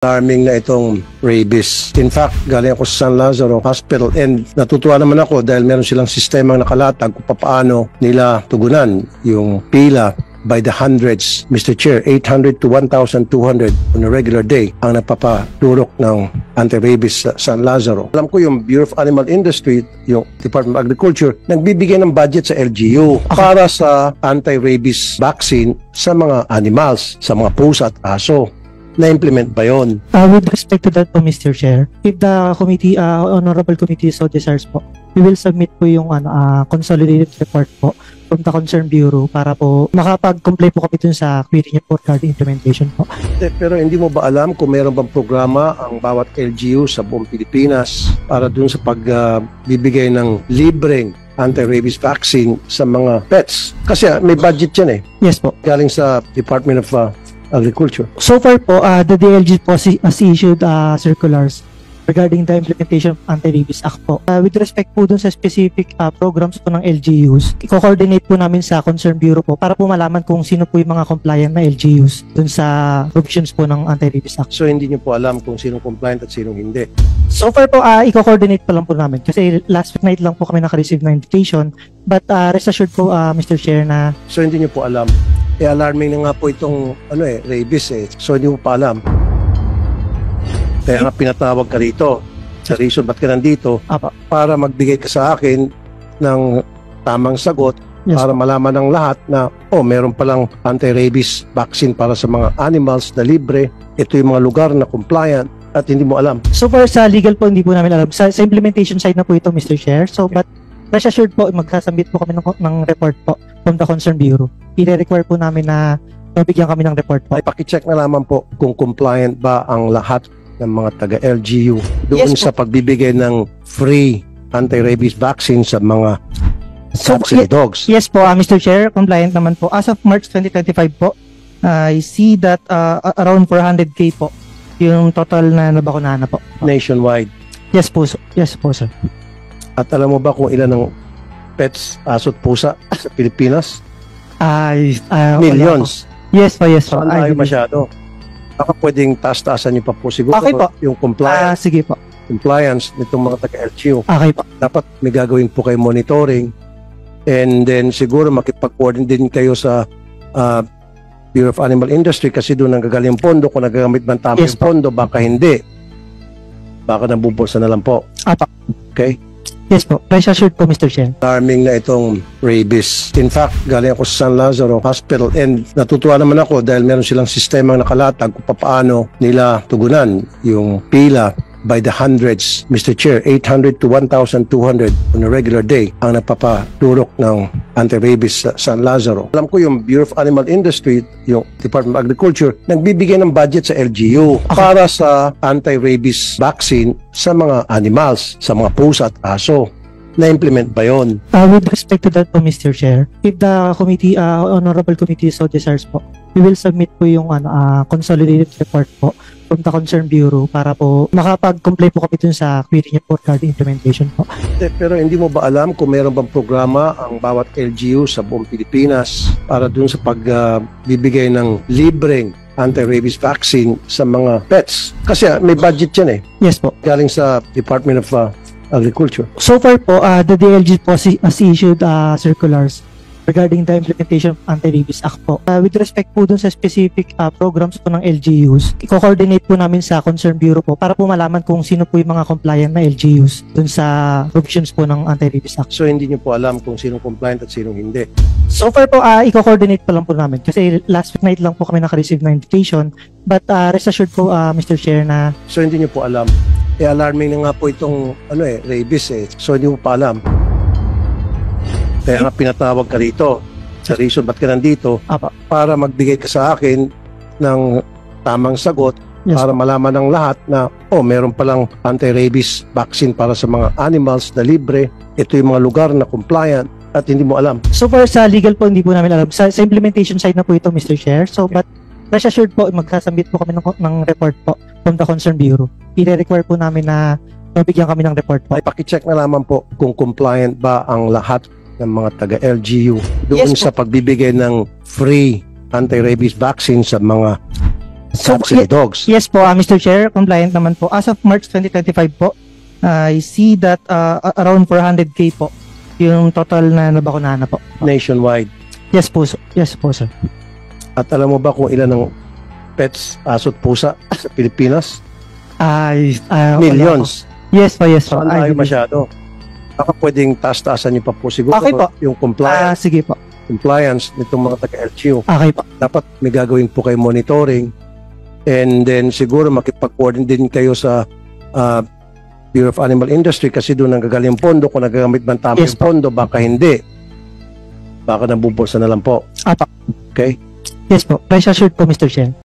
Alarming na itong rabies. In fact, galing ako sa San Lazaro Hospital and natutuwa naman ako dahil meron silang sistemang nakalatag kung paano nila tugunan yung pila by the hundreds. Mr. Chair, 800 to 1,200 on a regular day ang napapadurok ng anti-rabies sa San Lazaro. Alam ko yung Bureau of Animal Industry, yung Department of Agriculture, nagbibigay ng budget sa LGU para sa anti-rabies vaccine sa mga animals, sa mga pusa at aso. Na-implement ba yun? With respect to that po, Mr. Chair, if the committee, honorable committee so desires po, we will submit po yung consolidated report po from the concerned bureau para po makapag-comply po kami dun sa query niya for card implementation po. Pero hindi mo ba alam kung meron bang programa ang bawat LGU sa buong Pilipinas para dun sa pagbibigay ng libreng anti-rabies vaccine sa mga pets? Kasi may budget yan eh. Yes po. Galing sa Department of Agriculture. So far po, the DLG po has issued circulars regarding the implementation of Anti-Rabies Act po. With respect po dun sa specific programs po ng LGUs, i-coordinate po namin sa concerned bureau po para po malaman kung sino po yung mga compliant na LGUs dun sa provisions po ng Anti-Rabies Act. So hindi niyo po alam kung sinong compliant at sinong hindi? So far po, i-coordinate pa lang po namin kasi last night lang po kami naka-receive na invitation, but rest assured po, Mr. Chair, na... So hindi niyo po alam? Alarming na nga po itong rabies eh. So hindi mo pa alam. Kaya nga pinatawag ka rito. Sa reason ba't ka nandito? Para magbigay ka sa akin ng tamang sagot. Yes, para malaman ng lahat na meron palang anti-rabies vaccine para sa mga animals na libre. Ito yung mga lugar na compliant at hindi mo alam. So far sa legal po, hindi po namin alam. Sa implementation side na po ito, Mr. Chair. So but rest assured po, magsasubmit po kami ng report po from the concerned bureau. I-require po namin na mabigyan kami ng report po. Ay, pakicheck na lamang po kung compliant ba ang lahat ng mga taga-LGU doon sa pagbibigay ng free anti-rabies vaccine sa mga cats and dogs. Yes po, Mr. Chair, compliant naman po. As of March 2025 po, I see that around 400K po yung total na nabakunahan na po. Nationwide? Yes po, sir. At alam mo ba kung ilan ng pets, aso at pusa sa Pilipinas? Millions. Yes po. Ay, masyado. Baka pwedeng taas-taasan niyo pa po siguro. Okay po. Yung compliance. Sige po. Compliance nitong mga taga-LGU. Okay po. Dapat may gagawin po kayo monitoring and then siguro makipag-coordinate din kayo sa Bureau of Animal Industry kasi doon ang gagaling pondo. Kung nagagamit man tama yung pondo, baka hindi. Baka nabubulsa na lang po. Okay? Yes po. Rest assured po, Mr. Chair. Alarming na itong rabies. In fact, galing ako sa San Lazaro Hospital and natutuwa naman ako dahil meron silang sistemang nakalatag kung paano nila tugunan yung pila by the hundreds. Mr. Chair, 800 to 1,200 on a regular day ang napapadurok ng anti-rabies sa San Lazaro. Alam ko yung Bureau of Animal Industry, yung Department of Agriculture, nagbibigay ng budget sa LGU para sa anti-rabies vaccine sa mga animals, sa mga pusa at aso. Na-implement ba yun? With respect to that po, Mr. Chair, if the committee, honorable committee so desires po, we will submit po yung consolidated report po from the concerned bureau para po makapag-comply po kami dun sa query niya for card implementation po. Pero hindi mo ba alam kung meron bang programa ang bawat LGU sa buong Pilipinas para dun sa pagbibigay ng libreng anti-rabies vaccine sa mga pets? Kasi may budget yan eh. Yes po. Galing sa Department of Agriculture. So far po, the DLG po has issued circulars regarding the implementation of Anti-Rabies Act po. With respect po dun sa specific programs po ng LGUs, i-coordinate po namin sa concerned bureau po para po malaman kung sino po yung mga compliant na LGUs dun sa provisions po ng Anti-Rabies Act. So hindi niyo po alam kung sinong compliant at sinong hindi? So far po, i-coordinate pa lang po namin kasi last night lang po kami naka-receive na invitation, but rest assured po, Mr. Chair, na... So hindi niyo po alam? Alarming na nga po itong rabies eh. So hindi mo pa alam? Kaya nga pinatawag ka rito. Sa reason ba't ka nandito? Para magbigay ka sa akin ng tamang sagot para malaman ng lahat na meron palang anti-rabies vaccine para sa mga animals na libre. Ito yung mga lugar na compliant at hindi mo alam. So far sa legal po, hindi po namin alam. Sa implementation side na po ito, Mr. Chair. So but rest assured po, magsasubmit po kami ng report po from the concerned bureau. I-require po namin na mabigyan kami ng report po. Ay, pakicheck na lamang po kung compliant ba ang lahat ng mga taga-LGU doon sa pagbibigay ng free anti-rabies vaccine sa mga So, cats and dogs. yes po, Mr. Chair, compliant naman po. As of March 2025 po, I see that around 400K po yung total na nabakunahan na po. Nationwide. Yes po, sir. Yes po, sir. At alam mo ba kung ilan ng pets, aso at pusa sa Pilipinas? Millions. Yes po, yes po. So, ang layo masyado. Baka pwedeng taas-taasan niyo pa po siguro Okay po. yung compliance, Sige po. nitong mga taga-LGU. Okay po. Dapat may gagawin po kayo monitoring, and then siguro makipag-coordinate din kayo sa Bureau of Animal Industry kasi doon ang gagaling pondo. Kung nagagamit man tama Yes yung pondo, baka hindi. Baka nabubulsa na lang po. Apa. Okay? Yes po. Rest assured po, Mr. Chair.